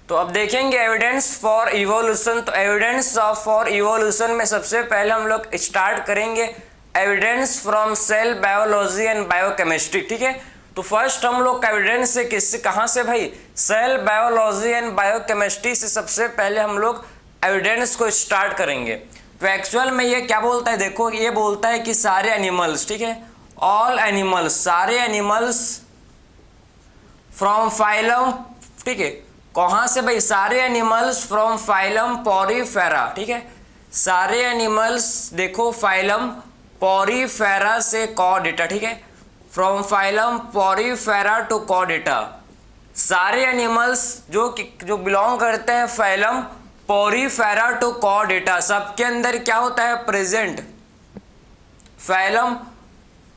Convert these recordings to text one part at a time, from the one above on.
तो अब देखेंगे एविडेंस फॉर इवोल्यूशन। तो एविडेंस फॉर इवोल्यूशन में सबसे पहले हम लोग स्टार्ट करेंगे evidence from cell biology and biochemistry. ठीक है, तो फर्स्ट हम लोग एविडेंस से किससे, कहाँ से भाई, सेल बायोलॉजी एंड बायोकेमिस्ट्री से सबसे पहले हम लोग एविडेंस को स्टार्ट करेंगे। तो एक्चुअल में ये क्या बोलता है, देखो ये बोलता है कि सारे एनिमल्स, ठीक है, ऑल एनिमल्स, सारे एनिमल्स फ्रॉम फाइलम, ठीक है, कहाँ से भाई, सारे एनिमल्स फ्रॉम फाइलम पॉरीफेरा। ठीक है, सारे एनिमल्स देखो फाइलम पॉरीफेरा से कॉर्डेटा। ठीक है, from phylum Porifera to chordata, सारे एनिमल्स जो बिलोंग करते हैं फाइलम पॉरीफेरा टू कॉर्डेटा, सबके अंदर क्या होता है, present phylum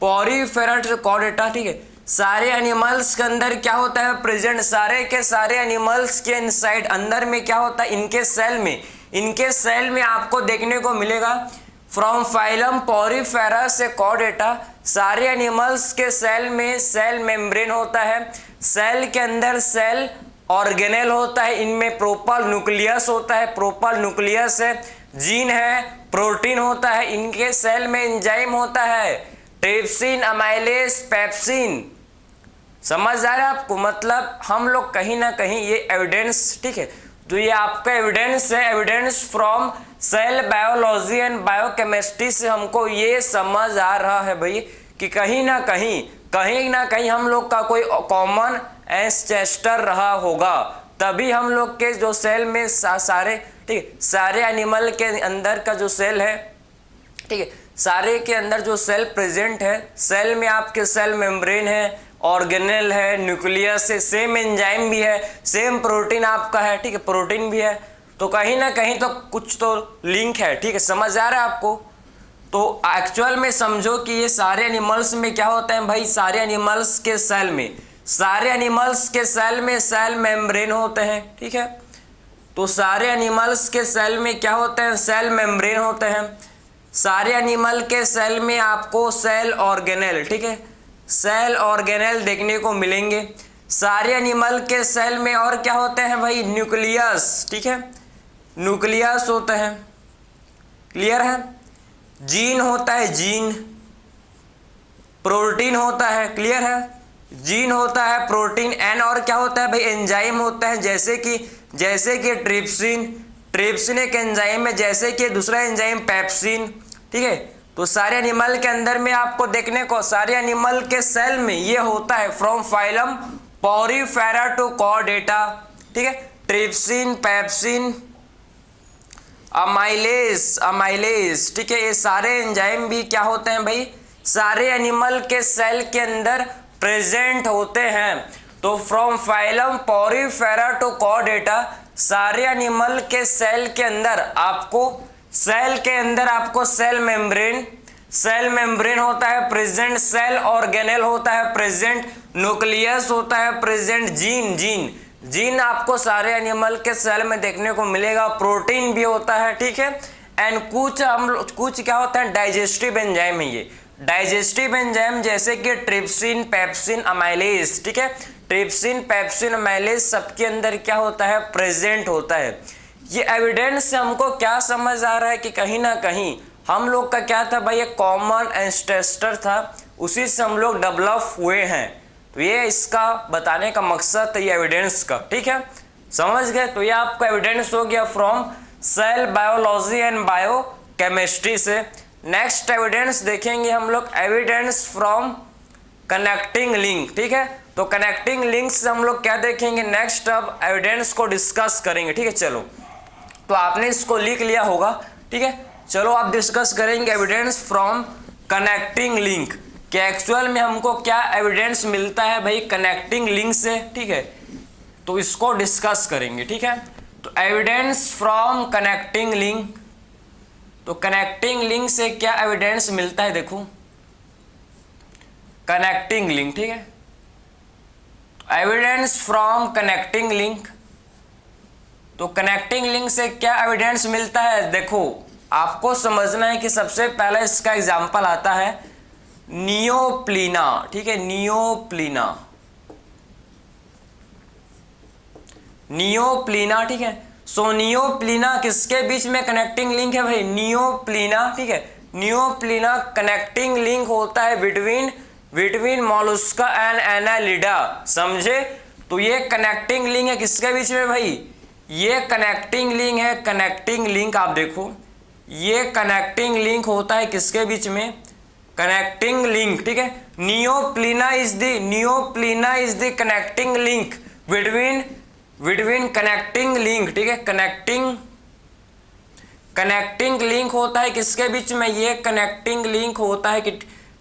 Porifera to chordata. ठीक है, सारे एनिमल्स के अंदर क्या होता है, प्रेजेंट, सारे के सारे एनिमल्स के इनसाइड अंदर में क्या होता है, इनके सेल में आपको देखने को मिलेगा फ्रॉम फाइलम पॉरीफेरा से कॉर्डेटा, सारे एनिमल्स के सेल में सेल मेम्ब्रेन होता है, सेल के अंदर सेल ऑर्गेनेल होता है, इनमें प्रोपल न्यूक्लियस होता है, प्रोपल न्यूक्लियस है, जीन है, प्रोटीन होता है, इनके सेल में एंजाइम होता है, ट्रिप्सिन, अमाइलेज, पेप्सिन। समझ आ रहा है आपको, मतलब हम लोग कहीं ना कहीं ये एविडेंस, ठीक है, तो ये आपका एविडेंस है, evidence from cell biology and biochemistry से हमको ये समझ आ रहा है भाई कि कहीं ना कहीं हम लोग का कोई कॉमन एंसेस्टर रहा होगा, तभी हम लोग के जो सेल में सारे, ठीक है, सारे एनिमल के अंदर का जो सेल है, ठीक है, सारे के अंदर जो सेल प्रेजेंट है, सेल में आपके सेल मेम्ब्रेन है, ऑर्गेनेल है, न्यूक्लियस है, सेम एंजाइम भी है, सेम प्रोटीन आपका है, ठीक है, प्रोटीन भी है, तो कहीं ना कहीं तो कुछ तो लिंक है। ठीक है, समझ आ रहा है आपको। तो एक्चुअल में समझो कि ये सारे एनिमल्स में क्या होता है भाई, सारे एनिमल्स के सेल में, सारे एनिमल्स के सेल में सेल मेम्ब्रेन होते हैं। ठीक है, तो सारे एनिमल्स के सेल में क्या होते हैं, सेल मेम्ब्रेन होते हैं, सारे एनिमल के सेल में आपको सेल ऑर्गेनेल, ठीक है, सेल ऑर्गेनेल देखने को मिलेंगे, सारे एनिमल के सेल में और क्या होते हैं भाई, न्यूक्लियस, ठीक है, न्यूक्लियस होते हैं, क्लियर है, जीन होता है, जीन, प्रोटीन होता है, क्लियर है, जीन होता है, प्रोटीन, एन और क्या होता है भाई, एंजाइम होता है, जैसे कि ट्रिप्सिन एक एंजाइम है, जैसे कि दूसरा एंजाइम पेप्सिन। ठीक है, तो सारे एनिमल के अंदर में आपको देखने को, सारे एनिमल के सेल में ये होता है from phylum Porifera to chordata. ठीक है, ट्रिप्सिन, पेप्सिन, अमाइलेज, ठीक है, ये सारे एंजाइम भी क्या होते हैं भाई, सारे एनिमल के सेल के अंदर प्रेजेंट होते हैं। तो from phylum Porifera to chordata, सारे एनिमल के सेल के अंदर आपको सेल मेम्ब्रेन होता है प्रेजेंट, सेल ऑर्गेनेल होता है प्रेजेंट, न्यूक्लियस होता है प्रेजेंट, जीन आपको सारे एनिमल के सेल में देखने को मिलेगा, प्रोटीन भी होता है। ठीक है, एंड कुछ क्या होता है, डाइजेस्टिव एंजाइम है, ये डाइजेस्टिव एंजाइम जैसे कि ट्रिप्सिन, पेप्सिन, अमाइलेज। ठीक है, ट्रिप्सिन, पेप्सिन, अमाइलेज सबके अंदर क्या होता है, प्रेजेंट होता है। ये एविडेंस से हमको क्या समझ आ रहा है कि कहीं ना कहीं हम लोग का क्या था भाई, एक कॉमन एंसेस्टर था, उसी से हम लोग डेवलप हुए हैं। तो ये इसका बताने का मकसद है, ये एविडेंस का। ठीक है, समझ गए। तो ये आपका एविडेंस हो गया from cell biology and biochemistry से। नेक्स्ट एविडेंस देखेंगे हम लोग, एविडेंस फ्रॉम कनेक्टिंग लिंक। ठीक है, तो कनेक्टिंग लिंक से हम लोग क्या देखेंगे, नेक्स्ट अब एविडेंस को डिस्कस करेंगे। ठीक है, चलो, तो आपने इसको लिख लिया होगा। ठीक है, चलो आप डिस्कस करेंगे एविडेंस फ्रॉम कनेक्टिंग लिंक, कि एक्चुअल में हमको क्या एविडेंस मिलता है भाई कनेक्टिंग लिंक से। ठीक है, तो इसको डिस्कस करेंगे। ठीक है, तो एविडेंस फ्रॉम कनेक्टिंग लिंक, तो कनेक्टिंग लिंक से क्या एविडेंस मिलता है, देखो कनेक्टिंग लिंक। ठीक है, एविडेंस फ्रॉम कनेक्टिंग लिंक, तो कनेक्टिंग लिंक से क्या एविडेंस मिलता है, देखो आपको समझना है कि सबसे पहले इसका एग्जांपल आता है नियोप्लीना। ठीक है, नियोप्लीना, ठीक है। सो नियोप्लीना किसके बीच में कनेक्टिंग लिंक है भाई, नियोप्लीना, ठीक है। नियोप्लीना कनेक्टिंग लिंक होता है बिटवीन मोलस्का एंड एनालिडा, समझे। तो ये कनेक्टिंग लिंक है किसके बीच में भाई, ये कनेक्टिंग लिंक है, कनेक्टिंग लिंक आप देखो, ये कनेक्टिंग लिंक होता है किसके बीच में, कनेक्टिंग लिंक, ठीक है। नियोप्लीना is the connecting link between connecting link, ठीक है। कनेक्टिंग लिंक होता है किसके बीच में, ये कनेक्टिंग लिंक होता है कि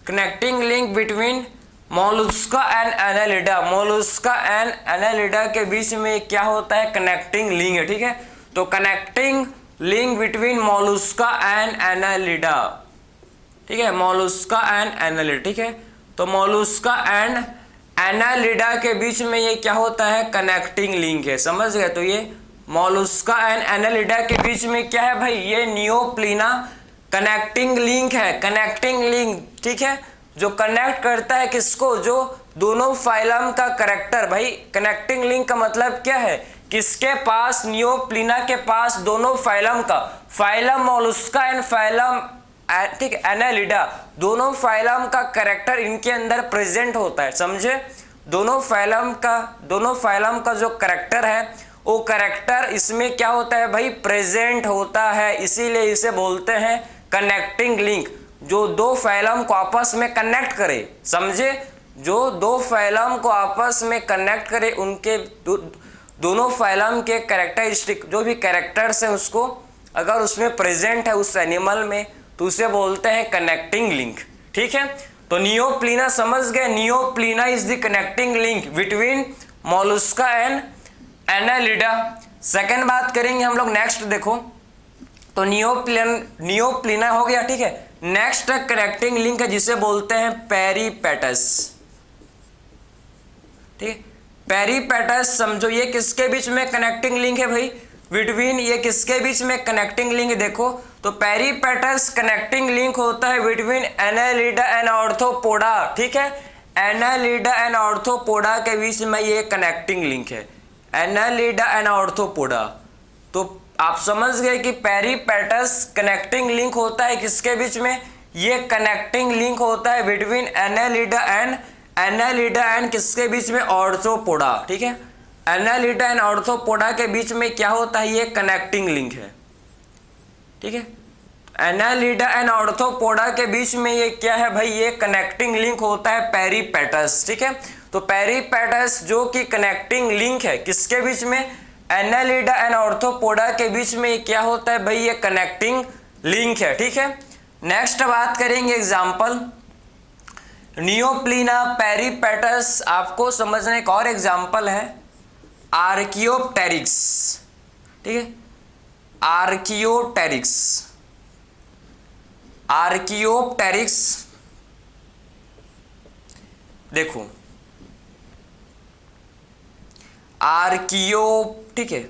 connecting link between Mollusca and Annelida, Mollusca and Annelida के बीच में क्या होता है, कनेक्टिंग लिंक है, ठीक है। तो connecting link between Mollusca and Annelida, ठीक है, मोलस्का एंड एनालिडा, ठीक है। तो मोलस्का एंड एनालिडा के बीच में ये क्या होता है, कनेक्टिंग लिंक है, समझ गए। तो ये मोलस्का एंड एनालिडा के बीच में क्या है भाई, ये नियोप्लीना कनेक्टिंग लिंक है, कनेक्टिंग लिंक, ठीक है, जो कनेक्ट करता है किसको, जो दोनों फाइलम का कैरेक्टर। भाई कनेक्टिंग लिंक का मतलब क्या है, किसके पास, नियोप्लीना के पास दोनों फाइलम का, फाइलम मोलस्का एंड फाइलम, ठीक है, एनालिडा, दोनों फाइलम का कैरेक्टर इनके अंदर प्रेजेंट होता है, समझे। दोनों फाइलम का जो कैरेक्टर है वो कैरेक्टर इसमें क्या होता है भाई, प्रेजेंट होता है, इसीलिए इसे बोलते हैं कनेक्टिंग लिंक, जो दो फाइलम को आपस में कनेक्ट करे, समझे। जो दो फाइलम को आपस में कनेक्ट करे, उनके दोनों फाइलम के कैरेक्टरिस्टिक, जो भी कैरेक्टर्स है उसको अगर उसमें प्रेजेंट है उस एनिमल में, तो उसे बोलते हैं कनेक्टिंग लिंक, ठीक है। तो नियोप्लीना समझ गए, नियोप्लीना is the connecting link between Mollusca and Annelida. Second बात करेंगे हम लोग, नेक्स्ट देखो, तो नियोप्लीना हो गया, ठीक है। नेक्स्ट कनेक्टिंग लिंक है जिसे बोलते हैं पेरीपेटस, ठीक है। पेरीपेटस समझो, ये किसके बीच में कनेक्टिंग लिंक है भाई, बिटवीन, ये किसके बीच में कनेक्टिंग लिंक, देखो तो पेरीपेटस कनेक्टिंग लिंक होता है बिटवीन एनालिडा एंड ऑर्थोपोडा, ठीक है। एनालिडा एंड ऑर्थोपोडा के बीच में ये कनेक्टिंग लिंक है, एनालिडा एंड ऑर्थोपोडा। तो आप समझ गए कि पेरीपेटस कनेक्टिंग लिंक होता है किसके बीच में, ये कनेक्टिंग लिंक होता है बिटवीन एनालिडा एंड किसके बीच में, ऑर्थोपोडा, ठीक है। एनालिडा एंड ऑर्थोपोडा के बीच में क्या होता है, ये कनेक्टिंग लिंक है, ठीक है। एनालिडा एंड ऑर्थोपोडा के बीच में ये क्या है भाई, ये कनेक्टिंग लिंक होता है पेरीपेटस, ठीक है। तो पेरीपेटस जो कि कनेक्टिंग लिंक है किसके बीच में, एनालिडा एंड ऑर्थोपोडा के बीच में क्या होता है भाई, ये कनेक्टिंग लिंक है, ठीक है। नेक्स्ट बात करेंगे एग्जांपल, नियोप्लीना, पेरीपेटस, आपको समझने एक और एग्जांपल है आर्कियोप्टेरिक्स, ठीक है। आर्कियोप्टेरिक्स देखो, ठीक है,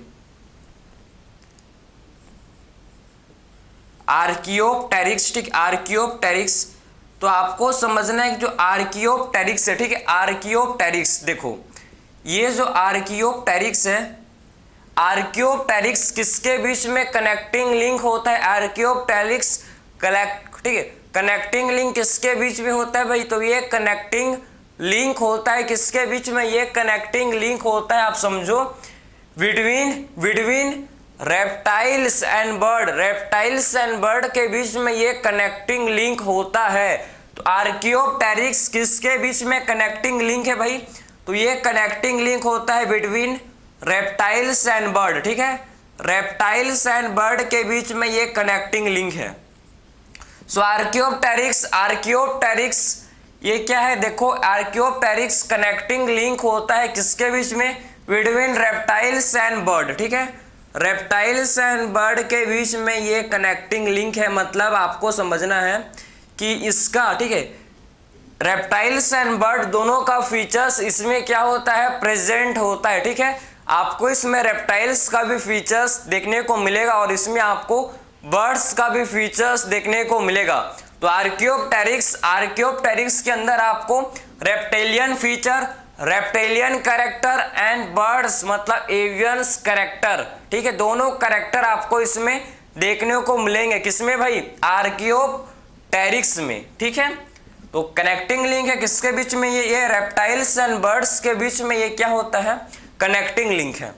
आर्कियोप्टेरिक्स, ठीक, आर्कियोप्टेरिक्स। तो आपको समझना है कि जो आर्कियोप्टेरिक्स है, ठीक है, आर्कियोप्टेरिक्स देखो, ये जो आर्कियोप्टेरिक्स है, आर्कियोप्टेरिक्स किसके बीच में कनेक्टिंग लिंक होता है, आर्कियोप्टेरिक्स ठीक है, कनेक्टिंग लिंक किसके बीच में होता है भाई, तो ये कनेक्टिंग लिंक होता है किसके बीच में, ये कनेक्टिंग लिंक होता है, आप समझो, बिटवीन रेप्टाइल्स एंड बर्ड के बीच में ये कनेक्टिंग लिंक होता है। तो आर्कियोप्टेरिक्स किसके बीच में कनेक्टिंग लिंक है भाई, तो ये कनेक्टिंग लिंक होता है बिटवीन रेप्टाइल्स एंड बर्ड, ठीक है। रेप्टाइल्स एंड बर्ड के बीच में ये कनेक्टिंग लिंक है। सो आर्कियोप्टेरिक्स ये क्या है, देखो आर्कियोप्टेरिक्स कनेक्टिंग लिंक होता है किसके बीच में, बिटवीन रेप्टाइल्स एंड बर्ड, ठीक है। रेप्टाइल्स एंड बर्ड के बीच में ये कनेक्टिंग लिंक है, मतलब आपको समझना है कि इसका, ठीक है, रेप्टाइल्स एंड बर्ड दोनों का फीचर्स इसमें क्या होता है, प्रेजेंट होता है, ठीक है। आपको इसमें रेप्टाइल्स का भी फीचर्स देखने को मिलेगा और इसमें आपको बर्ड्स का भी फीचर्स देखने को मिलेगा। तो आर्कियोप्टेरिक्स के अंदर आपको रेप्टेलियन फीचर, रेप्टेलियन कैरेक्टर एंड बर्ड्स मतलब एवियंस कैरेक्टर, ठीक है। दोनों कैरेक्टर आपको इसमें देखने को मिलेंगे, किसमें भाई, आर्कियोप्टेरिक्स में, ठीक है। तो कनेक्टिंग लिंक है किसके बीच में, ये रेप्टाइल्स एंड बर्ड्स के बीच में ये क्या होता है, कनेक्टिंग लिंक है।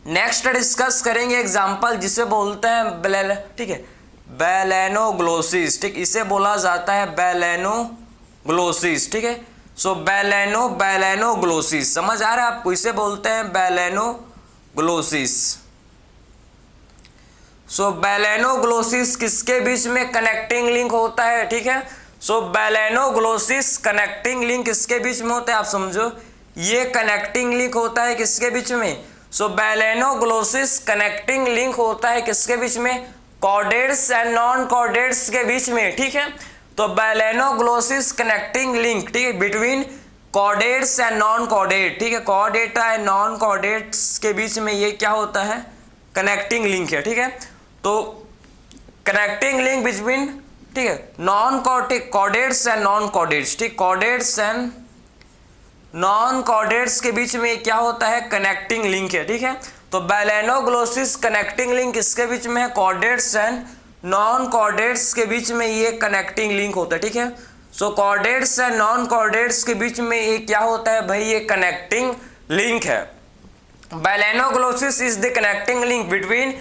नेक्स्ट डिस्कस करेंगे एग्जांपल जिसे बोलते हैं ठीक है, बैलेनोग्लोसिस, ठीक, इसे बोला जाता है बैलेनोग्लोसिस, ठीक है। सो बैलेनोग्लोसिस समझ आ रहा है आपको, इसे बोलते हैं बैलेनोग्लोसिस। सो बैलेनोग्लोसिस किसके बीच में कनेक्टिंग लिंक होता है, ठीक है। सो बैलेनोग्लोसिस कनेक्टिंग लिंक किसके बीच में होता है, आप समझो, ये कनेक्टिंग लिंक होता है किसके बीच में, सो बैलेनोग्लोसिस कनेक्टिंग लिंक होता है किसके बीच में, कॉर्डेट्स एंड नॉन कॉर्डेट्स के बीच में, ठीक है। तो बैलेनोग्लोसिस कनेक्टिंग लिंक, ठीक है, between chordates and non chordate, ठीक है, कॉर्डेटा एंड नॉन कॉर्डेट्स के बीच में ये क्या होता है, कनेक्टिंग लिंक है, ठीक है। तो कनेक्टिंग लिंक बिटवीन, ठीक है, non chordates and non chordates, ठीक, कॉर्डेट्स एंड नॉन कॉर्डेट्स के बीच में क्या होता है, कनेक्टिंग लिंक है, ठीक है। तो बैलेनोग्लोसिस कनेक्टिंग लिंक किसके बीच में है, कॉर्डेट्स एंड नॉन कॉर्डेट्स के बीच में ये कनेक्टिंग लिंक होता है, ठीक है। सो कॉर्डेट्स एंड नॉन कॉर्डेट्स के बीच में ये क्या होता है भाई, ये कनेक्टिंग लिंक है। Balanoglossus is the connecting link between,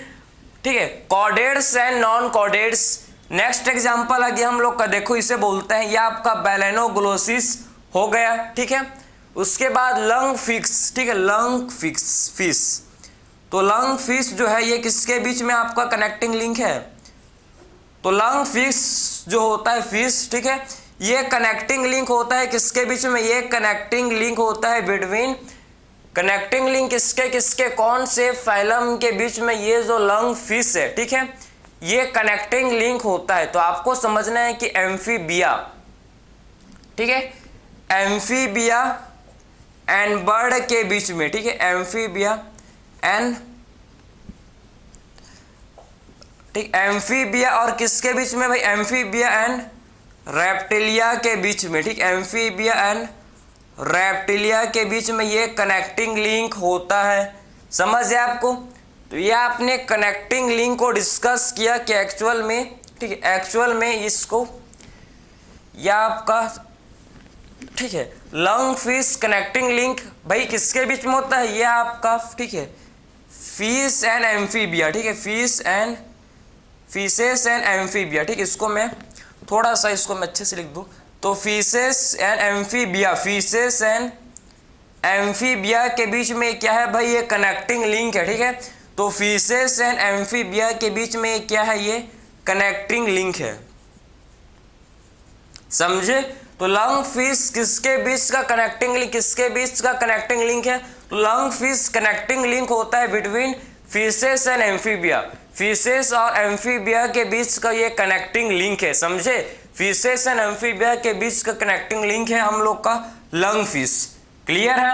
ठीक है, chordates and non chordates. Next example आगे हम लोग का देखो, इसे बोलते हैं, ये आपका बैलेनोग्लोसिस हो गया, ठीक है। उसके बाद लंग फिक्स, ठीक है, लंग फिश। तो लंग फिश जो है ये किसके बीच में आपका कनेक्टिंग लिंक है, तो लंग फिश जो होता है फिश, ठीक है, ये कनेक्टिंग लिंक होता है किसके बीच में, ये कनेक्टिंग लिंक होता है बिटवीन, कनेक्टिंग लिंक किसके किसके, कौन से फाइलम के बीच में, ये जो लंग फिश है, ठीक है, ये कनेक्टिंग लिंक होता है। तो आपको समझना है कि एम्फीबिया, ठीक है, एम्फीबिया एंड बर्ड के बीच में, ठीक है, एम्फीबिया एंड, ठीक, एम्फीबिया और किसके बीच में भाई, एम्फीबिया एंड रेप्टिलिया के बीच में, ठीक, एम्फीबिया एंड रेप्टिलिया के बीच में ये कनेक्टिंग लिंक होता है, समझ है आपको। तो ये आपने कनेक्टिंग लिंक को डिस्कस किया कि एक्चुअल में, ठीक है, एक्चुअल में इसको या आपका, ठीक है, लंग फिश कनेक्टिंग लिंक भाई किसके बीच में होता है, ये आपका, ठीक है, फिश एंड एम्फीबिया, ठीक है, फिशेस एंड एम्फीबिया, ठीक, इसको मैं थोड़ा सा इसको मैं अच्छे से लिख दूं, तो fishes and amphibia, fishes and amphibia के बीच में क्या है भाई, ये कनेक्टिंग लिंक है, ठीक है। तो फिशेस एंड एम्फीबिया के बीच में क्या है, ये कनेक्टिंग लिंक है, समझे। तो लंग फिश किसके बीच का कनेक्टिंग लिंक, किसके बीच का कनेक्टिंग लिंक है, तो लंग फिश कनेक्टिंग लिंक होता है between fishes and amphibia, fishes और एम्फीबिया के बीच का ये कनेक्टिंग लिंक है, समझे। फिशेस एंड एम्फीबिया के बीच का कनेक्टिंग लिंक है हम लोग का लंग फिश, क्लियर है।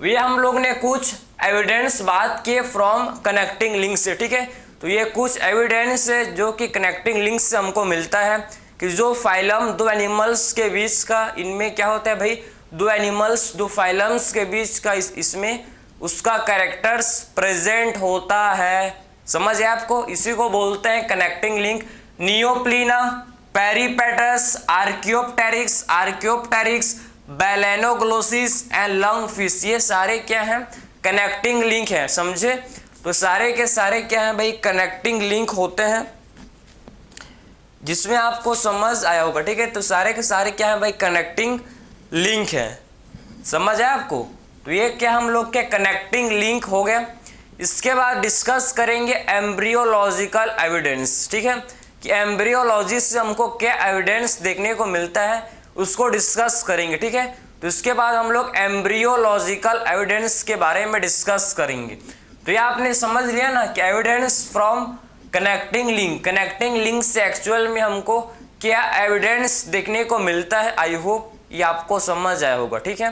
ये हम लोग ने कुछ एविडेंस बात किए फ्रॉम कनेक्टिंग लिंक से, ठीक है। तो ये कुछ एविडेंस है जो कि कनेक्टिंग लिंक से हमको मिलता है कि जो फाइलम, दो एनिमल्स के बीच का, इनमें क्या होता है भाई, दो एनिमल्स, दो फाइलम्स के बीच का इसमें उसका कैरेक्टर्स प्रेजेंट होता है, समझ है आपको। इसी को बोलते हैं connecting link. Neopilina, Peripatus, Archaeopteryx, Balanoglossus and lung fish, ये सारे क्या हैं, कनेक्टिंग लिंक है, समझे। तो सारे के सारे क्या हैं भाई, कनेक्टिंग लिंक होते हैं, जिसमें आपको समझ आया होगा, ठीक है। तो सारे के सारे क्या है भाई, कनेक्टिंग लिंक है, समझ है आपको। तो ये क्या हम लोग के कनेक्टिंग लिंक हो गया। इसके बाद डिस्कस करेंगे एम्ब्रियोलॉजिकल एविडेंस, ठीक है, कि एम्ब्रियोलॉजी से हमको क्या एविडेंस देखने को मिलता है उसको डिस्कस करेंगे, ठीक है। तो इसके बाद हम लोग एम्ब्रियोलॉजिकल एविडेंस के बारे में डिस्कस करेंगे। तो ये आपने समझ लिया ना कि एविडेंस फ्रॉम कनेक्टिंग लिंक से एक्चुअल में हमको क्या एविडेंस देखने को मिलता है। आई होप ये आपको समझ आया होगा, ठीक है।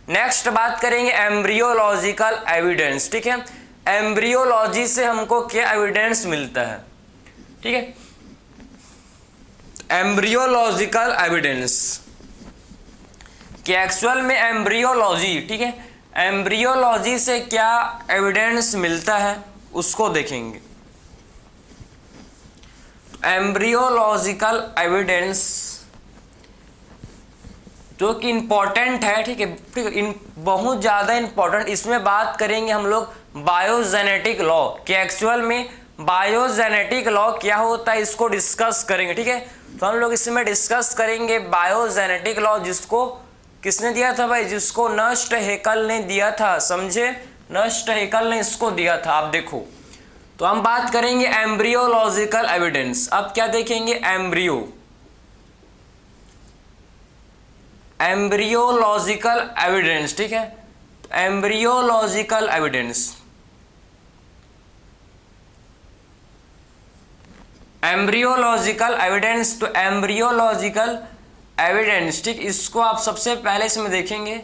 नेक्स्ट बात करेंगे एम्ब्रियोलॉजिकल एविडेंस, ठीक है। एम्ब्रियोलॉजी से हमको क्या एविडेंस मिलता है, ठीक है। एम्ब्रियोलॉजिकल एविडेंस, कि एक्चुअल में एम्ब्रियोलॉजी, ठीक है, एम्ब्रियोलॉजी से क्या एविडेंस मिलता है उसको देखेंगे। एम्ब्रियोलॉजिकल एविडेंस जो कि इंपॉर्टेंट है, ठीक है, बहुत ज़्यादा इंपॉर्टेंट। इसमें बात करेंगे हम लोग बायोजेनेटिक लॉ कि एक्चुअल में बायोजेनेटिक लॉ क्या होता है, इसको डिस्कस करेंगे, ठीक है। तो हम लोग इसमें डिस्कस करेंगे बायोजेनेटिक लॉ, जिसको किसने दिया था भाई, जिसको नस्ट हेकल ने दिया था, समझे, नस्ट हेकल ने इसको दिया था। आप देखो, तो हम बात करेंगे एम्ब्रियोलॉजिकल एविडेंस। अब क्या देखेंगे, एम्ब्रियोलॉजिकल एविडेंस, ठीक है, एम्ब्रियोलॉजिकल एविडेंस, एम्ब्रियोलॉजिकल एविडेंस। तो एम्ब्रियोलॉजिकल एविडेंस, ठीक, इसको आप सबसे पहले इसमें देखेंगे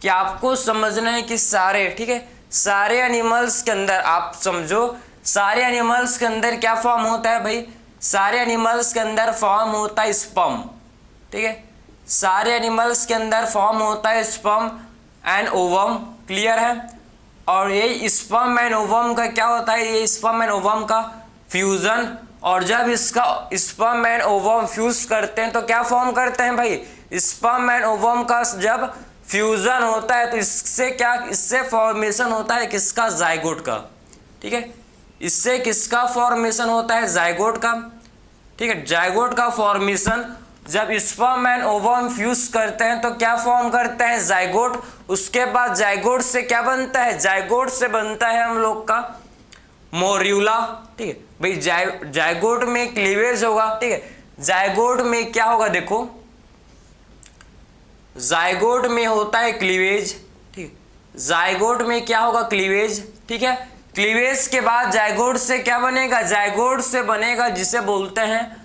कि आपको समझना है कि सारे, ठीक है, सारे एनिमल्स के अंदर, आप समझो सारे एनिमल्स के अंदर क्या फॉर्म होता है भाई, सारे एनिमल्स के अंदर फॉर्म होता है स्पर्म, ठीक है, सारे एनिमल्स के अंदर फॉर्म होता है स्पर्म एंड ओवम, क्लियर है। और ये स्पर्म एंड ओवम का क्या होता है, ये स्पर्म एंड ओवम का फ्यूजन, और जब इसका स्पर्म एंड ओवम फ्यूज करते हैं तो क्या फॉर्म करते हैं भाई, स्पर्म एंड ओवम का जब फ्यूजन होता है तो इससे क्या, इससे फॉर्मेशन होता है किसका, जाइगोट का, ठीक है, इससे किसका फॉर्मेशन होता है, जाइगोट का, ठीक है, जाइगोट का फॉर्मेशन। जब स्पर्म एंड ओवम फ्यूज करते हैं तो क्या फॉर्म करते हैं, जाइगोट। उसके बाद जाइगोट से क्या बनता है, जाइगोट से बनता है हम लोग का मोर्यूला, ठीक है भाई। जाइगोट में क्लीवेज होगा, ठीक है, जाइगोट में क्या होगा, देखो जाइगोट में होता है क्लीवेज, ठीक, जाइगोट में क्या होगा, क्लीवेज, ठीक है। क्लीवेज के बाद जाइगोट से क्या बनेगा, जाइगोट से बनेगा जिसे बोलते हैं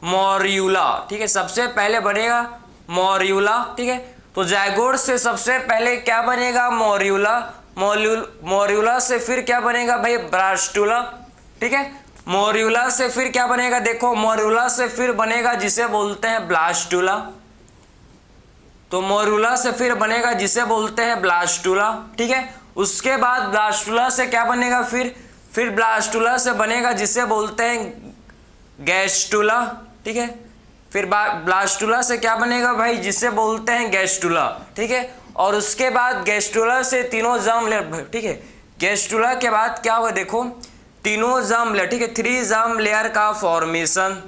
मोर्यूला, ठीक है, सबसे पहले बनेगा मोर्यूला, ठीक है। तो जाइगोट से सबसे पहले क्या बनेगा, मोर्यूला, मोर्यूला से फिर क्या बनेगा भाई, ब्लास्टुला, ठीक है, मोर्यूला से फिर क्या बनेगा, देखो मोर्यूला से फिर बनेगा जिसे बोलते हैं ब्लास्टुला, तो मोर्यूला से फिर बनेगा जिसे बोलते हैं ब्लास्टुला, ठीक है। उसके बाद ब्लास्टुला से क्या बनेगा, फिर ब्लास्टुला से बनेगा जिसे बोलते हैं गैस्टुला, ठीक है, फिर ब्लास्टुला से क्या बनेगा भाई, जिसे बोलते हैं गैस्टुला, ठीक है। और उसके बाद गैस्टुला से तीनों जर्म लेयर, ठीक है, गैस्टुला के बाद क्या होगा, देखो तीनों जर्म लेयर, ठीक है, 3 जर्म लेयर का फॉर्मेशन।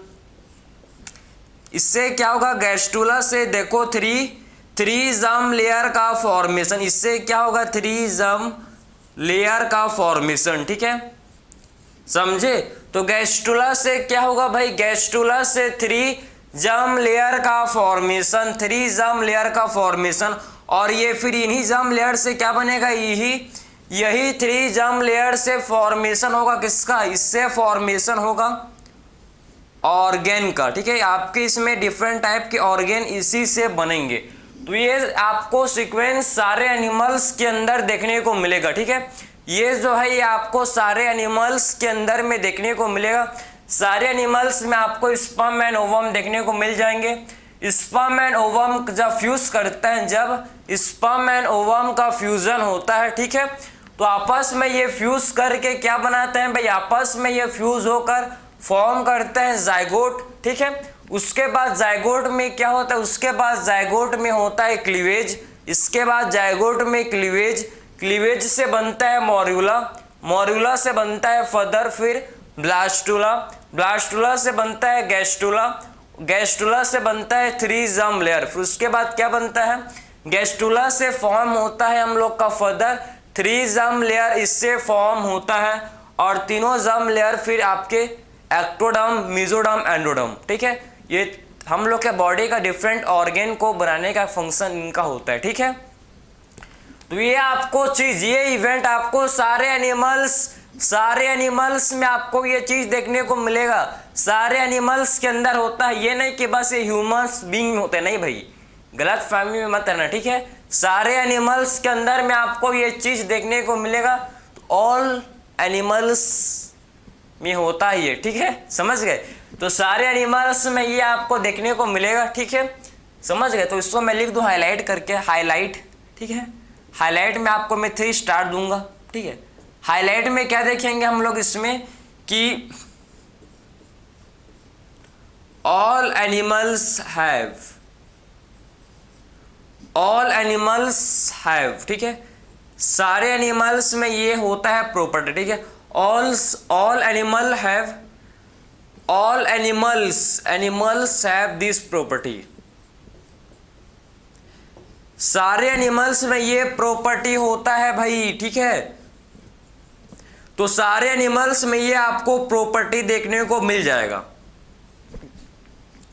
इससे क्या होगा, गैस्टुला से देखो 3 जर्म लेयर का फॉर्मेशन, इससे क्या होगा, 3 जर्म लेयर का फॉर्मेशन, ठीक है, समझे। तो गैस्टुला से क्या होगा भाई, गैस्टुला से 3 जर्म लेयर का फॉर्मेशन, 3 जर्म लेयर का फॉर्मेशन। और ये फिर इन्हीं जर्म लेयर से क्या बनेगा, यही 3 जर्म लेयर से फॉर्मेशन होगा किसका, इससे फॉर्मेशन होगा ऑर्गेन का, ठीक है। आपके इसमें डिफरेंट टाइप के ऑर्गेन इसी से बनेंगे। तो ये आपको सीक्वेंस सारे एनिमल्स के अंदर देखने को मिलेगा, ठीक है। ये जो है ये आपको सारे एनिमल्स के अंदर में देखने को मिलेगा। सारे एनिमल्स में आपको स्पर्म एंड ओवम देखने को मिल जाएंगे। स्पर्म एंड ओवम जब फ्यूज करते हैं, जब स्पर्म एंड ओवम का फ्यूजन होता है, ठीक है, तो आपस में ये फ्यूज करके क्या बनाते हैं भाई, आपस में ये फ्यूज होकर फॉर्म करते हैं जाइगोट, ठीक है। उसके बाद जाइगोट में क्या होता है, उसके बाद जाइगोट में होता है क्लीवेज। इसके बाद जाइगोट में क्लीवेज से बनता है मोर्यूला, मोर्यूला से बनता है फर्दर फिर ब्लास्टुला, ब्लास्टुला से बनता है गैस्टुला, गैस्टुला से बनता है 3 जर्म लेयर। फिर उसके बाद क्या बनता है, गैस्टुला से फॉर्म होता है हम लोग का फर्दर 3 जर्म लेयर, इससे फॉर्म होता है। और तीनों जर्म लेयर फिर आपके एक्टोडर्म, मेसोडर्म, एंडोडर्म, ठीक है। ये हम लोग के बॉडी का डिफरेंट ऑर्गेन को बनाने का फंक्शन इनका होता है, ठीक है। तो ये आपको चीज, ये इवेंट आपको सारे एनिमल्स में आपको ये चीज देखने को मिलेगा। सारे एनिमल्स के अंदर होता है, ये नहीं कि बस ये ह्यूमंस बीइंग होते, नहीं भाई, गलत फहमी में मत रहना, ठीक है। सारे एनिमल्स के अंदर में आपको ये चीज देखने को मिलेगा। ऑल एनिमल्स में होता है ये, ठीक है, समझ गए। तो सारे एनिमल्स में ये आपको देखने को मिलेगा, ठीक है, समझ गए? तो इसको मैं लिख दूं हाईलाइट करके, हाईलाइट, ठीक है। हाईलाइट में आपको मैं 3 स्टार दूंगा, ठीक है। हाईलाइट में क्या देखेंगे हम लोग इसमें कि ऑल एनिमल्स हैव, ठीक है। सारे एनिमल्स में ये होता है प्रॉपर्टी, ठीक है। All animals have this property. सारे एनिमल्स में ये प्रॉपर्टी होता है भाई, ठीक है। तो सारे एनिमल्स में ये आपको प्रॉपर्टी देखने को मिल जाएगा।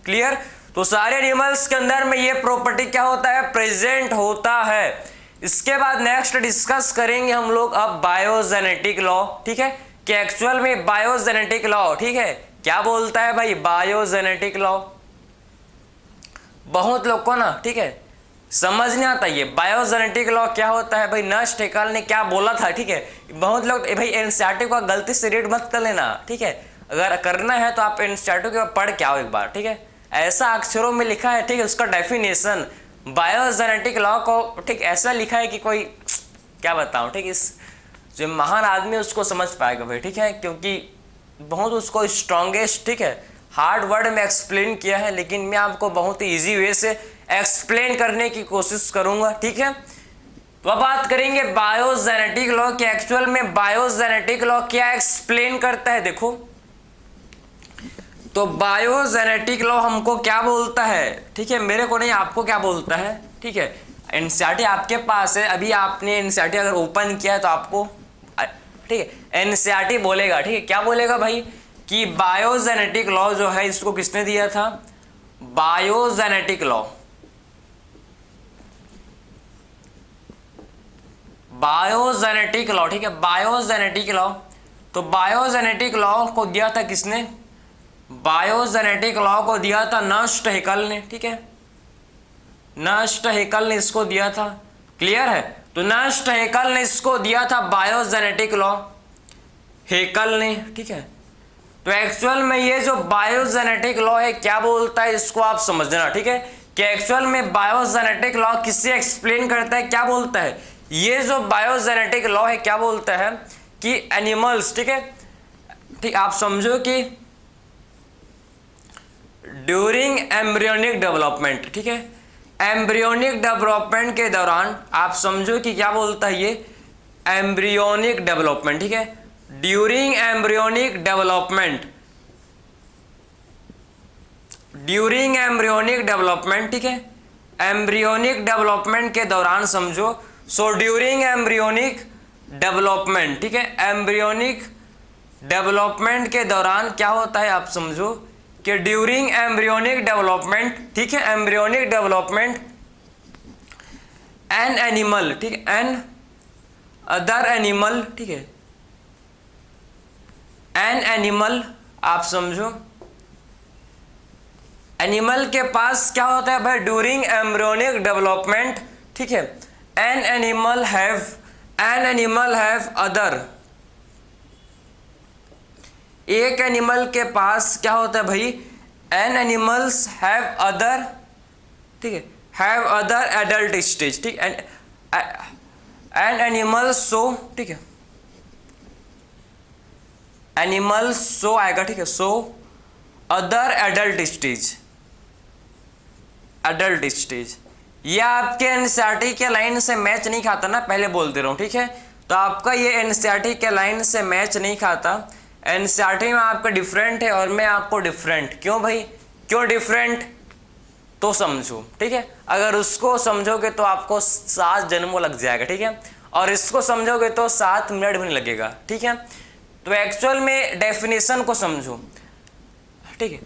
क्लियर? तो सारे एनिमल्स के अंदर में ये प्रॉपर्टी क्या होता है? प्रेजेंट होता है। इसके बाद नेक्स्ट डिस्कस करेंगे हम लोग अब बायोजेनेटिक लॉ, ठीक है, कि एक्चुअल में बायोजेनेटिक लॉ, ठीक है, क्या बोलता है भाई बायोजेनेटिक लॉ। बहुत लोग को ना, ठीक है, समझ नहीं आता ये बायोजेनेटिक लॉ क्या होता है भाई। नर्स टेकाल ने क्या बोला था, ठीक है। बहुत लोग भाई एनसीईआरटी को गलती से रीड मत कर लेना, ठीक है। अगर करना है तो आप एनसीईआरटी के पढ़ के आओ एक बार, ठीक है। ऐसा अक्षरों में लिखा है, ठीक है, उसका डेफिनेशन बायोजेनेटिक लॉ को, ठीक, ऐसा लिखा है कि कोई क्या बताऊं, ठीक। इस जो महान आदमी उसको समझ पाएगा भाई, ठीक है, क्योंकि बहुत उसको स्ट्रॉन्गेस्ट, ठीक है, हार्ड वर्ड में एक्सप्लेन किया है, लेकिन मैं आपको बहुत ही ईजी वे से एक्सप्लेन करने की कोशिश करूंगा, ठीक है। तो अब बात करेंगे बायोजेनेटिक लॉ के। एक्चुअल में बायोजेनेटिक लॉ क्या एक्सप्लेन करता है, देखो। तो बायोजेनेटिक लॉ हमको क्या बोलता है, ठीक है, मेरे को नहीं, आपको क्या बोलता है, ठीक है। एनसीईआरटी आपके पास है, अभी आपने एनसीईआरटी अगर ओपन किया है तो आपको, ठीक है, एनसीईआरटी बोलेगा, ठीक है, क्या बोलेगा भाई, कि बायोजेनेटिक लॉ जो है इसको किसने दिया था? बायोजेनेटिक लॉ, ठीक है, बायोजेनेटिक लॉ। तो बायोजेनेटिक लॉ को दिया था किसने? बायोजेनेटिक लॉ को दिया था नर्स हैकल ने, ठीक है, नर्स हैकल ने इसको दिया था। क्लियर है? तो नर्स हैकल ने इसको दिया था बायोजेनेटिक लॉ, हैकल ने, ठीक है। तो एक्चुअल में ये जो बायोजेनेटिक लॉ है क्या बोलता है इसको आप समझना, ठीक है, कि एक्चुअल में बायोजेनेटिक लॉ किससे एक्सप्लेन करता है, क्या बोलता है। ये जो बायोजेनेटिक लॉ है क्या बोलता है कि एनिमल्स, ठीक है, ठीक, आप समझो कि ड्यूरिंग एम्ब्रियोनिक डेवलपमेंट, ठीक है, एम्ब्रियोनिक डेवलपमेंट के दौरान आप समझो कि क्या बोलता है ये एम्ब्रियोनिक डेवलपमेंट, ठीक है, ड्यूरिंग एम्ब्रियोनिक डेवलपमेंट, ठीक है, एम्ब्रियोनिक डेवलपमेंट के दौरान समझो। सो ड्यूरिंग एम्ब्रियोनिक डेवलपमेंट, ठीक है, एम्ब्रियोनिक डेवलपमेंट के दौरान क्या होता है आप समझो कि ड्यूरिंग एम्ब्रियोनिक डेवलपमेंट, ठीक है, एम्ब्रियोनिक डेवलपमेंट एन एनिमल, ठीक है, एन अदर एनिमल, ठीक है, एन एनिमल, आप समझो एनिमल के पास क्या होता है भाई ड्यूरिंग एम्ब्रियोनिक डेवलपमेंट, ठीक है, एन एनिमल हैव अदर, एक एनिमल के पास क्या होता है भाई एन एनिमल्स हैव अदर, ठीक है, हैव अदर एडल्ट स्टेज, ठीक, एन एनिमल्स सो, ठीक है, एनिमल्स सो आएगा, ठीक है, सो अदर एडल्ट स्टेज, ये आपके एनसीईआरटी के लाइन से मैच नहीं खाता ना, पहले बोल दे रहा हूँ, ठीक है। तो आपका ये एनसीईआरटी के लाइन से मैच नहीं खाता, एनसीईआरटी में आपका डिफरेंट है और मैं आपको डिफरेंट, क्यों भाई, क्यों डिफरेंट, तो समझो, ठीक है। अगर उसको समझोगे तो आपको 7 जन्मों लग जाएगा, ठीक है, और इसको समझोगे तो 7 मिनट भी नहीं लगेगा, ठीक है। तो एक्चुअल में डेफिनेशन को समझो, ठीक है।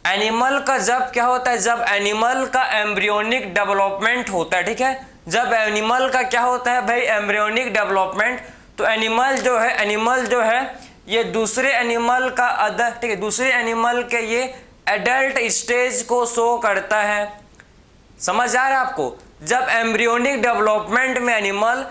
एनिमल का जब क्या होता है, जब एनिमल का एम्ब्रियोनिक डेवलपमेंट होता है, ठीक है, जब एनिमल का क्या होता है भाई एम्ब्रियोनिक डेवलपमेंट, तो एनिमल जो है ये दूसरे एनिमल का अदर, ठीक है, दूसरे एनिमल के ये एडल्ट स्टेज को शो करता है। समझ आ रहा है आपको? जब एम्ब्रियोनिक डेवलपमेंट में एनिमल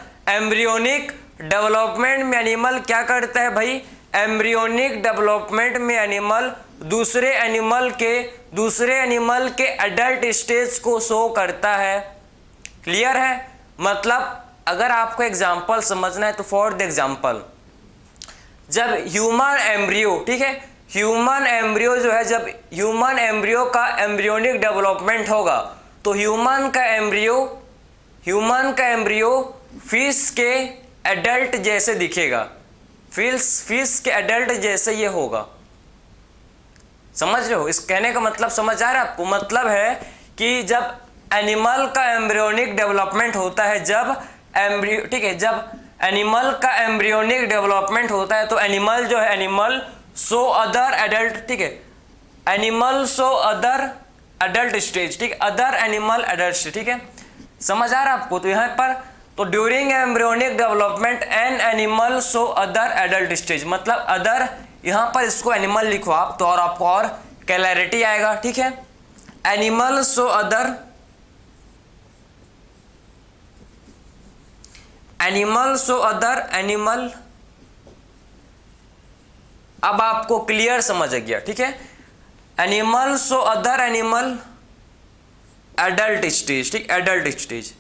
क्या करता है भाई, एम्ब्रियोनिक डेवलपमेंट में एनिमल दूसरे एनिमल के दूसरे एनिमल के एडल्ट स्टेज को शो करता है। क्लियर है? मतलब अगर आपको एग्जाम्पल समझना है तो फॉर द एग्जाम्पल, जब ह्यूमन एम्ब्रियो, ठीक है, ह्यूमन एम्ब्रियो जो है, जब ह्यूमन एम्ब्रियो का एम्ब्रियोनिक डेवलपमेंट होगा तो ह्यूमन का एम्ब्रियो फिश के एडल्ट जैसे दिखेगा, फिश के एडल्ट जैसे ये होगा। समझ रहे हो? इस कहने का मतलब समझ आ रहा है आपको? मतलब है कि जब एनिमल का एम्ब्रियोनिक डेवलपमेंट होता है, जब एम्ब्रियो, ठीक है, जब एनिमल का एम्ब्रियोनिक डेवलपमेंट होता है तो एनिमल जो है, एनिमल शो अदर एडल्ट, ठीक है, animal show other adult stage, ठीक है, अदर एनिमल एडल्ट स्टेज, ठीक है, समझ आ रहा है आपको? तो यहाँ पर तो during embryonic development an animal show other adult stage, मतलब अदर, यहाँ पर इसको एनिमल लिखो आप तो और आपको और क्लैरिटी आएगा, ठीक है। Animal show other, animal show other animal, अब आपको क्लियर समझ आ गया, ठीक है। Animal show other animal adult stage, ठीक, एडल्ट स्टेज।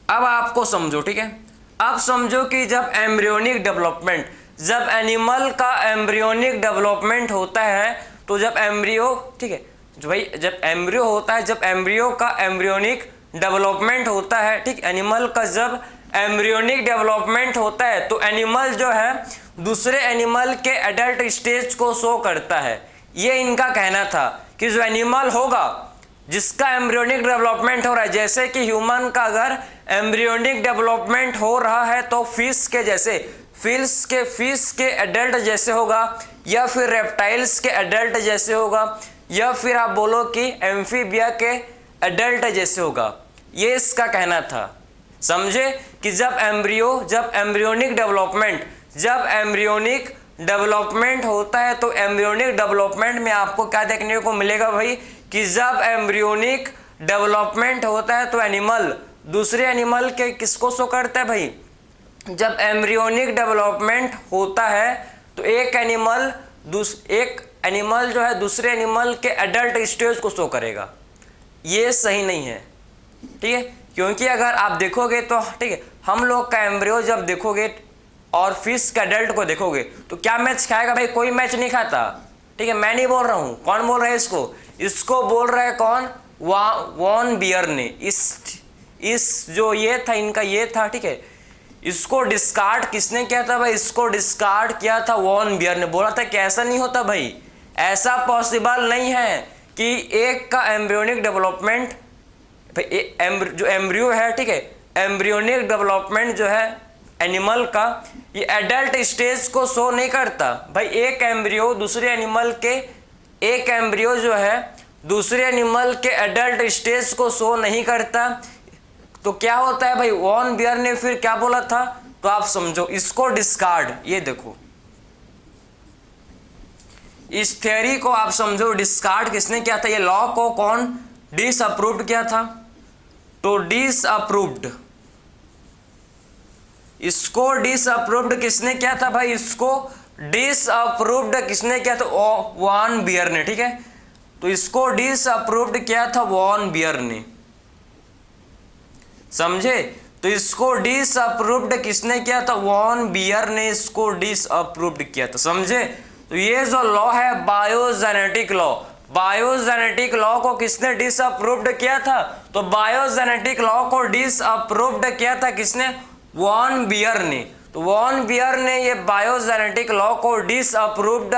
अब आपको समझो, ठीक है, अब समझो कि जब एम्ब्रियोनिक डेवलपमेंट, जब एनिमल का एम्ब्रियोनिक डेवलपमेंट होता है तो जब एम्ब्रियो, ठीक है, जो भाई जब एम्ब्रियो होता है, जब एम्ब्रियो का एम्ब्रियोनिक डेवलपमेंट होता है, ठीक, एनिमल का जब एम्ब्रियोनिक डेवलपमेंट होता है तो एनिमल जो है दूसरे एनिमल के एडल्ट स्टेज को शो करता है। ये इनका कहना था कि जो एनिमल होगा जिसका एम्ब्रियोनिक डेवलपमेंट हो रहा है, जैसे कि ह्यूमन का अगर एम्ब्रियोनिक डेवलपमेंट हो रहा है तो फिश के जैसे, फिश के एडल्ट जैसे होगा, या फिर रेप्टाइल्स के एडल्ट जैसे होगा, या फिर आप बोलो कि एम्फीबिया के एडल्ट जैसे होगा। ये इसका कहना था। समझे कि जब एम्ब्रियोनिक डेवलपमेंट होता है तो एम्ब्रियोनिक डेवलपमेंट में आपको क्या देखने को मिलेगा भाई, कि जब एम्ब्रियोनिक डेवलपमेंट होता है तो एनिमल दूसरे एनिमल के किसको शो करता है भाई, जब एम्ब्रियोनिक डेवलपमेंट होता है तो एक एनिमल जो है दूसरे एनिमल के एडल्ट स्टेज को शो करेगा। ये सही नहीं है, ठीक है, क्योंकि अगर आप देखोगे तो, ठीक है, हम लोग का एम्ब्रियो जब देखोगे और फिश के एडल्ट को देखोगे तो क्या मैच खाएगा भाई? कोई मैच नहीं खाता, ठीक है। मैं नहीं बोल रहा हूं, कौन बोल रहा है इसको बोल रहा है कौन? वॉन बियर ने। इस जो ये था, इनका ये था, ठीक है, इसको डिस्कार्ड किसने किया था भाई? इसको डिस्कार्ड किया था वॉन बियर ने। बोला था कि ऐसा नहीं होता भाई, ऐसा पॉसिबल नहीं है कि एक का एम्ब्रियोनिक डेवलपमेंट, जो एम्ब्रियो है, ठीक है, एम्ब्रियोनिक डेवलपमेंट जो है एनिमल का, ये एडल्ट स्टेज को शो नहीं करता भाई। एक एम्ब्रियो जो है दूसरे एनिमल के एडल्ट स्टेज को शो नहीं करता। तो क्या होता है भाई, वॉन बियर ने फिर क्या बोला था? तो आप समझो, इसको डिस्कार्ड, ये देखो इस थ्योरी को आप समझो, डिस्कार्ड किसने किया था? ये लॉ को कौन डिसअप्रूव्ड किया था? तो डिसअप्रूव्ड, इसको डिसअप्रूव्ड किसने किया था भाई? इसको डिसअप्रूव्ड किसने किया था? वॉन बियर ने, ठीक है। तो इसको डिसअप्रूव्ड किया था वॉन बियर ने, समझे? तो इसको डिसअप्रूव्ड किसने किया था? वॉन बियर ने इसको डिसअप्रूव्ड किया था, समझे? तो ये जो लॉ है बायोजेनेटिक लॉ को किसने डिसअप्रूव्ड किया था? तो बायोजेनेटिक लॉ को डिसअप्रूव्ड किया था किसने? वॉन बियर ने। तो वॉन बियर ने ये बायोजेनेटिक लॉ को डिसअप्रूव्ड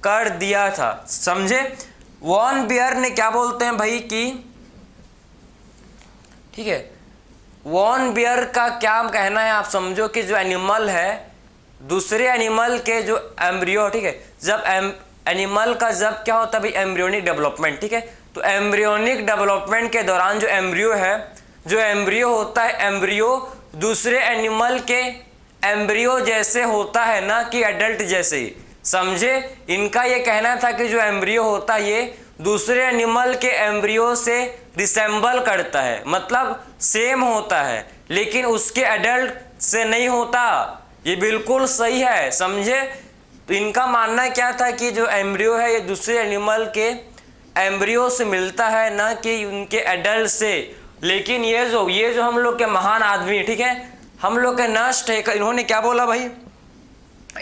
कर दिया था, समझे? वॉन बियर ने क्या बोलते हैं भाई कि, ठीक है, वॉन बियर का क्या कहना है? आप समझो कि जो एनिमल है दूसरे एनिमल के जो एम्ब्रियो, ठीक है, जब एनिमल का जब क्या होता है भाई, एम्ब्रियोनिक डेवलपमेंट, ठीक है, तो एम्ब्रियोनिक डेवलपमेंट के दौरान जो एम्ब्रियो होता है, एम्ब्रियो दूसरे एनिमल के एम्ब्रियो जैसे होता है ना कि एडल्ट जैसे ही, समझे? इनका ये कहना था कि जो एम्ब्रियो होता है ये दूसरे एनिमल के एम्ब्रियो से रिसेंबल करता है, मतलब सेम होता है, लेकिन उसके एडल्ट से नहीं होता। ये बिल्कुल सही है, समझे? तो इनका मानना क्या था कि जो एम्ब्रियो है ये दूसरे एनिमल के एम्ब्रियो से मिलता है, ना कि उनके एडल्ट से। लेकिन ये जो हम लोग के महान आदमी, ठीक है, हम लोग के नष्ट है, इन्होंने क्या बोला भाई,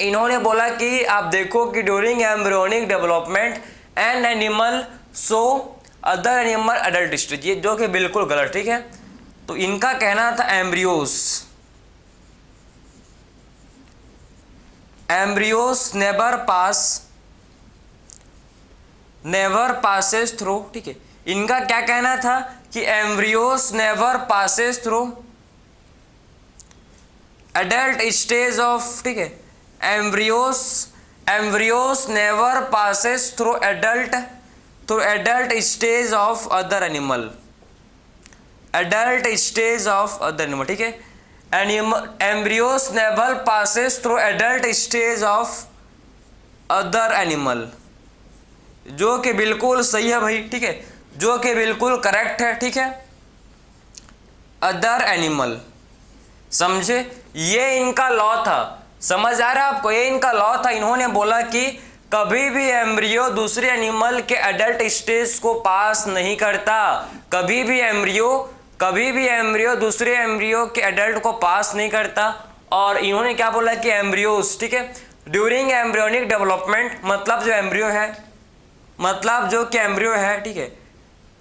इन्होंने बोला कि आप देखो कि during embryonic development an animal so other animal adult stage, ये जो कि बिल्कुल गलत, ठीक है। तो इनका कहना था एम्ब्रियोस नेवर पासेस थ्रू, ठीक है। इनका क्या कहना था कि embryos never passes through adult stage of, ठीक है, embryos never passes through adult stage of other animal, ठीक है। Embryos never passes through adult stage of other animal, जो कि बिल्कुल सही है भाई, ठीक है, जो कि बिल्कुल करेक्ट है, ठीक है। अदर एनिमल, समझे, ये इनका लॉ था, समझ आ रहा है आपको, ये इनका लॉ था। इन्होंने बोला कि कभी भी एम्ब्रियो दूसरे एनिमल के एडल्ट स्टेज को पास नहीं करता, कभी भी एम्ब्रियो दूसरे एम्ब्रियो के एडल्ट को पास नहीं करता। और इन्होंने क्या बोला कि एम्ब्रियोस, ठीक है, ड्यूरिंग एम्ब्रियोनिक डेवलपमेंट, मतलब जो कि एम्ब्रियो है, ठीक है,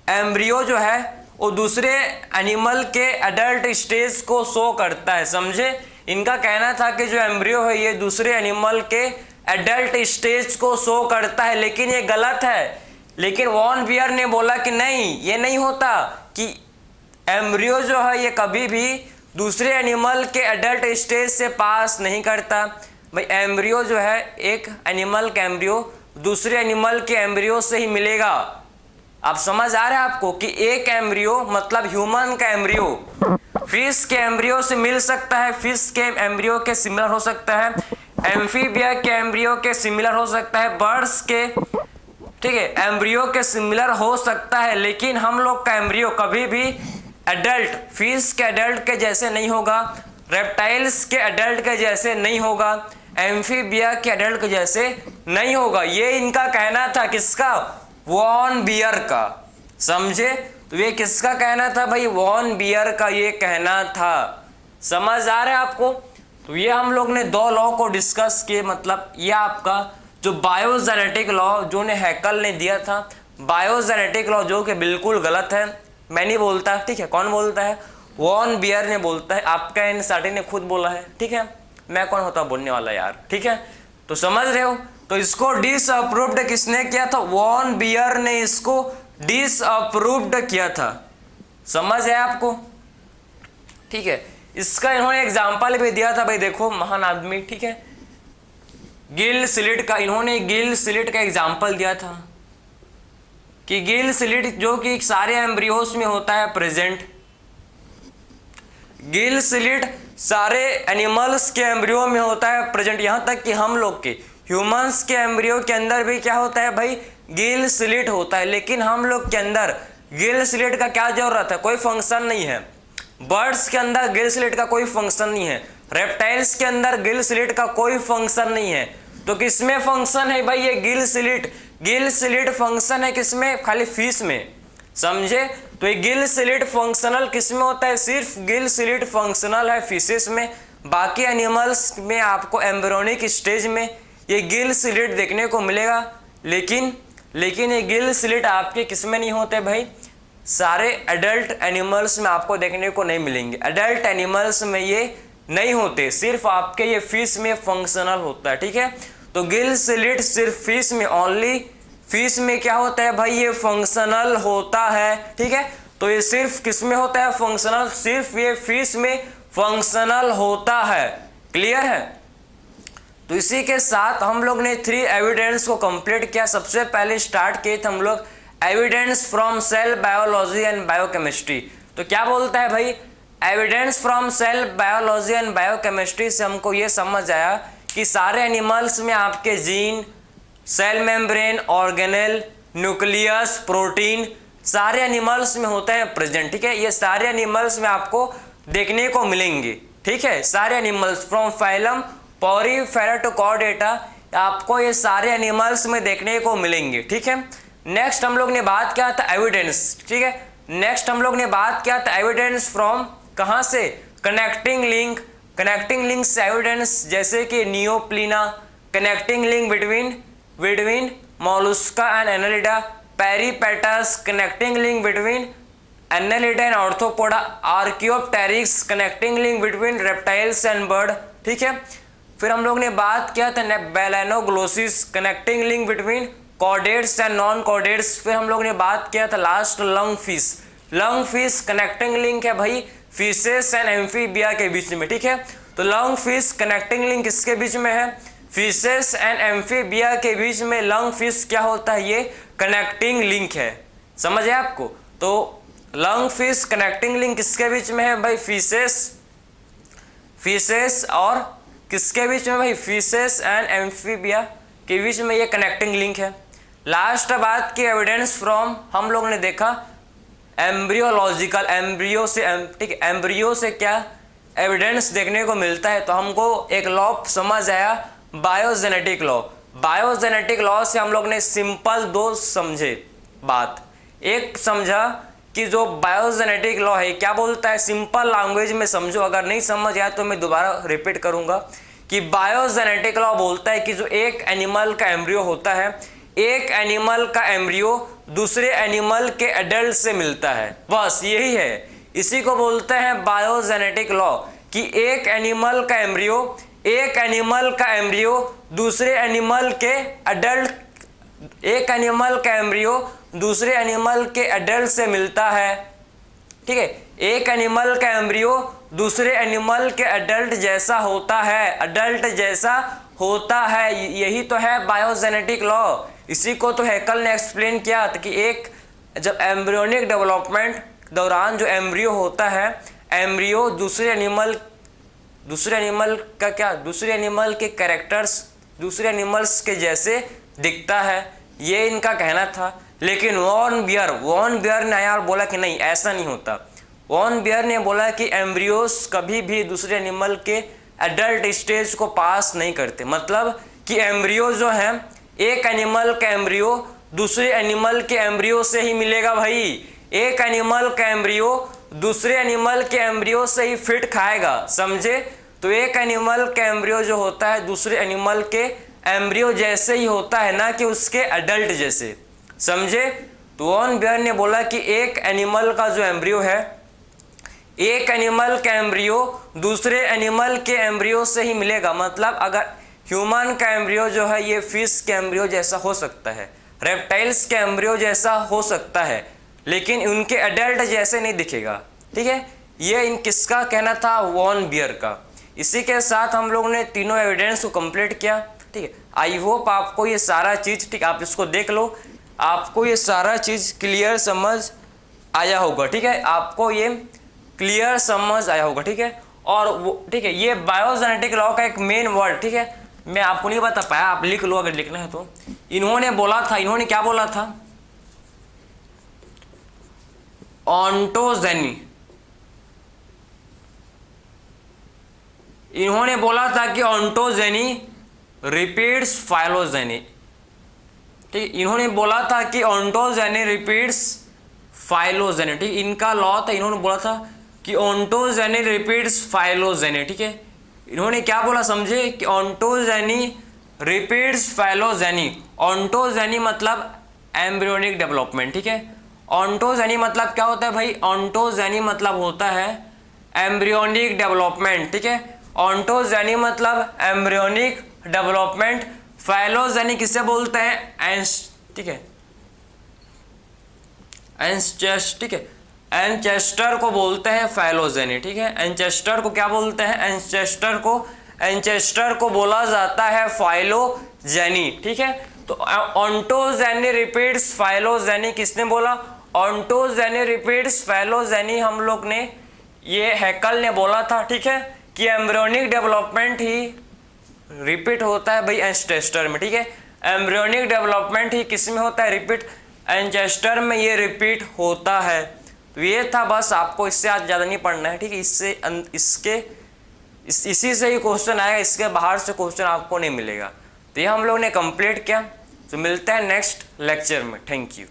एम्ब्रियो जो है वो दूसरे एनिमल के एडल्ट स्टेज को शो करता है, समझे। इनका कहना था कि जो एम्ब्रियो है ये दूसरे एनिमल के एडल्ट स्टेज को शो करता है, लेकिन ये गलत है। लेकिन वॉन बियर ने बोला कि नहीं, ये नहीं होता, कि एम्ब्रियो जो है ये कभी भी दूसरे एनिमल के एडल्ट स्टेज से पास नहीं करता। भाई एम्ब्रियो जो है, एक एनिमल का एम्ब्रियो दूसरे एनिमल के एम्ब्रियो से ही मिलेगा। आप समझ आ रहा है आपको कि एक एम्ब्रियो मतलब ह्यूमन का एम्ब्रियो फिश के एम्ब्रियो से मिल सकता है, फिश के एम्ब्रियो के सिमिलर हो सकता है, एम्फीबिया के एम्ब्रियो के सिमिलर हो सकता है, बर्ड्स के, ठीक है, एम्ब्रियो के सिमिलर हो सकता है। लेकिन हम लोग का एम्ब्रियो कभी भी एडल्ट, फिश के एडल्ट के जैसे नहीं होगा, रेप्टाइल्स के एडल्ट के जैसे नहीं होगा, एम्फीबिया के एडल्ट के जैसे नहीं होगा। ये इनका कहना था, किसका, वॉन बियर का, समझे। तो ये किसका कहना था भाई, वॉन बियर का ये कहना था। समझ आ रहा है आपको। तो ये हम लोग ने दो लॉ को डिस्कस किए, मतलब ये आपका जो बायोजेनेटिक लॉ जो ने हैकल ने दिया था, बायोजेनेटिक लॉ जो कि बिल्कुल गलत है, मैं नहीं बोलता, ठीक है, कौन बोलता है, वॉन बियर ने बोलता है, आपका एनसीईआरटी ने खुद बोला है, ठीक है, मैं कौन होता बोलने वाला यार, ठीक है। तो समझ रहे हो। तो इसको डिसअप्रूव्ड किसने किया था, वॉन बियर ने इसको डिसअप्रूव्ड किया था, समझ है आपको, ठीक है। इसका इन्होंने एग्जाम्पल भी दिया था, भाई देखो महान आदमी, ठीक है, गिल स्लिट का, इन्होंने गिल स्लिट का एग्जाम्पल दिया था कि गिल स्लिट जो कि सारे एम्ब्रियोस में होता है प्रेजेंट, गिल स्लिट सारे एनिमल्स के एम्ब्रियो में होता है प्रेजेंट, यहाँ तक कि हम लोग के ह्यूमंस के एम्ब्रियो के अंदर भी क्या होता है भाई, गिल स्लिट होता है। लेकिन हम लोग के अंदर गिल स्लिट का क्या जरूरत है, कोई फंक्शन नहीं है। बर्ड्स के अंदर गिल स्लिट का कोई फंक्शन नहीं है, रेप्टाइल्स के अंदर गिल स्लिट का कोई फंक्शन नहीं है। तो किसमें फंक्शन है भाई, ये गिल स्लिट फंक्शन है किसमें, खाली फिश में, समझे। तो ये गिल स्लिट फंक्शनल किसमें होता है, सिर्फ गिल स्लिट फंक्शनल है फिशेस में। बाकी एनिमल्स में आपको एम्ब्रियोनिक स्टेज में ये गिल स्लिट देखने को मिलेगा, लेकिन ये गिल स्लिट आपके किसमें नहीं होते भाई, सारे एडल्ट एनिमल्स में आपको देखने को नहीं मिलेंगे। एडल्ट एनिमल्स में ये नहीं होते, सिर्फ आपके ये फिश में फंक्शनल होता है, ठीक है। तो गिल स्लिट सिर्फ फिश में, ओनली फिश में क्या होता है भाई, ये फंक्शनल होता है, ठीक है। तो ये सिर्फ किस में होता है फंक्शनल, सिर्फ ये फिश में फंक्शनल होता है, क्लियर है। तो इसी के साथ हम लोग ने 3 एविडेंस को कंप्लीट किया। सबसे पहले स्टार्ट किए थे हम लोग evidence from cell biology and biochemistry. तो क्या बोलता है भाई, evidence from cell biology and biochemistry से हमको ये समझ आया कि सारे एनिमल्स में आपके gene, cell membrane, organelle, nucleus, protein सारे एनिमल्स में होते हैं प्रेजेंट, ठीक है। ये सारे एनिमल्स में आपको देखने को मिलेंगे, ठीक है। सारे animals from phylum Porifera to Chordata, आपको ये सारे एनिमल्स में देखने को मिलेंगे। ठीक है, नेक्स्ट हम लोग ने बात किया था एविडेंस। ठीक है, नेक्स्ट हम लोग ने बात किया था एविडेंस फ्रॉम, कहाँ से, कनेक्टिंग लिंक। कनेक्टिंग लिंक से एविडेंस जैसे कि Neopilina, connecting link between Mollusca and Annelida, Peripatus, connecting link between Annelida and Arthropoda, Archaeopteryx, connecting link between reptiles and bird. ठीक है, फिर हम लोग ने बात किया था Balanoglossus, connecting link between chordates and non chordates. फिर हम लोग ने बात किया था last lung fish. Lung fish connecting link है भाई फिशेस एंड एम्फीबिया के बीच में। ठीक है, तो लंग फिश कनेक्टिंग लिंक किसके बीच में है, फिशेस एंड एम्फीबिया के बीच में लंग फिश क्या होता है, ये कनेक्टिंग लिंक है। समझ है आपको, तो लंग फिश कनेक्टिंग लिंक किसके बीच में है भाई, फिशेस और किसके बीच में भाई, फिशेस एंड एम्फीबिया के बीच में ये कनेक्टिंग लिंक है। लास्ट बात की एविडेंस फ्रॉम, हम लोग ने देखा एम्ब्रियोलॉजिकल, एम्ब्रियो से, ठीक है, एम्ब्रियो से क्या एविडेंस देखने को मिलता है, तो हमको एक लॉ समझ आया, बायोजेनेटिक लॉ। बायोजेनेटिक लॉ से हम लोग ने सिंपल दो समझे बात। एक समझा कि जो बायोजेनेटिक लॉ है क्या बोलता है, सिंपल लैंग्वेज में समझो, अगर नहीं समझ आया तो मैं दोबारा रिपीट करूंगा कि बायोजेनेटिक लॉ बोलता है कि जो एक एनिमल का एम्ब्रियो होता है, एक एनिमल का एम्ब्रियो दूसरे एनिमल के एडल्ट से मिलता है, बस यही है, इसी को बोलते हैं बायोजेनेटिक लॉ, कि एक एनिमल का एम्ब्रियो दूसरे एनिमल के एडल्ट, एक एनिमल का एम्ब्रियो दूसरे एनिमल के एडल्ट से मिलता है। ठीक है, एक एनिमल का एम्ब्रियो दूसरे एनिमल के एडल्ट जैसा होता है, यही तो है बायोजेनेटिक लॉ। इसी को तो हैकल ने एक्सप्लेन किया था कि एक जब एम्ब्रियोनिक डेवलपमेंट दौरान जो एम्ब्रियो होता है, एम्ब्रियो दूसरे एनिमल के कैरेक्टर्स दूसरे एनिमल्स के जैसे दिखता है, ये इनका कहना था। लेकिन वॉन बियर ने यार बोला कि नहीं, ऐसा नहीं होता। वॉन बियर ने बोला कि एम्ब्रियोस कभी भी दूसरे एनिमल के एडल्ट स्टेज को पास नहीं करते, मतलब कि एम्ब्रियो जो है, एक एनिमल का एम्ब्रियो दूसरे एनिमल के एम्ब्रियो से ही मिलेगा भाई, एक एनिमल का एम्ब्रियो दूसरे एनिमल के एम्ब्रियो से ही फिट खाएगा, समझे। तो एक एनिमल का एम्ब्रियो जो होता है दूसरे एनिमल के एम्ब्रियो जैसे ही होता है, ना कि उसके एडल्ट जैसे, समझे। तो वॉन बियर ने बोला कि एक एनिमल का जो एम्ब्रियो है, एक एनिमल का एम्ब्रियो दूसरे एनिमल के एम्ब्रियो से ही मिलेगा, मतलब अगर ह्यूमन का एम्ब्रियो जो है ये फिश के एम्ब्रियो जैसा हो सकता है, रेप्टाइल्स के एम्ब्रियो जैसा हो सकता है, लेकिन उनके एडल्ट जैसे नहीं दिखेगा। ठीक है, ये इन किसका कहना था, वॉन बियर का। इसी के साथ हम लोग ने तीनों एविडेंस को कंप्लीट किया। ठीक है, आई होप आपको ये सारा चीज़, ठीक, आप इसको देख लो, आपको ये सारा चीज़ क्लियर समझ आया होगा। ठीक है, आपको ये क्लियर समझ आया होगा। ठीक है, और वो, ठीक है, ये बायोजेनेटिक लॉ का एक मेन वर्ड, ठीक है, मैं आपको नहीं बता पाया, आप लिख लो अगर लिखना है तो। इन्होंने क्या बोला था, ऑन्टोजेनी। इन्होंने बोला था कि ऑन्टोजेनी रिपीट्स फाइलोजेनी। ठीक, इन्होंने बोला था कि ऑन्टोजेनी रिपीट्स फाइलोजेनी। ठीक, इनका लॉ था, इन्होंने बोला था कि ऑन्टोजेनी रिपीट्स फाइलोजेनी। ठीक है, इन्होंने क्या बोला समझे, कि ऑन्टोजेनी रिपीट्स फाइलोजेनी। ऑन्टोजेनी मतलब एम्ब्रियोनिक डेवलपमेंट। ठीक है, ऑन्टोजेनी मतलब क्या होता है भाई, ऑन्टोजेनी मतलब होता है एम्ब्रियोनिक डेवलपमेंट। ठीक है, ऑन्टोजेनी मतलब एम्ब्रियोनिक डेवलपमेंट। फाइलोजेनी किससे बोलते हैं, ठीक है, ठीक है, एंचेस्टर को बोलते हैं फाइलोजेनी। ठीक है, एंचेस्टर को क्या बोलते हैं, एंचेस्टर को बोला जाता है फाइलोजेनी। ठीक है, तो ऑन्टोजेनी रिपीट्स फाइलोजेनी किसने बोला, ऑन्टोजेनी रिपीट्स फाइलोजेनी हम लोग ने, ये हैकल ने बोला था। ठीक है, कि एम्ब्रियोनिक डेवलपमेंट ही रिपीट होता है भाई एंचेस्टर में। ठीक है, एम्ब्रियोनिक डेवलपमेंट ही किस में होता है, रिपीट, एंचेस्टर में ये रिपीट होता है। तो ये था, बस आपको इससे आज ज़्यादा नहीं पढ़ना है। ठीक है, इसी से ही क्वेश्चन आएगा, इसके बाहर से क्वेश्चन आपको नहीं मिलेगा। तो ये हम लोग ने कंप्लीट किया। तो मिलता है नेक्स्ट लेक्चर में। Thank you.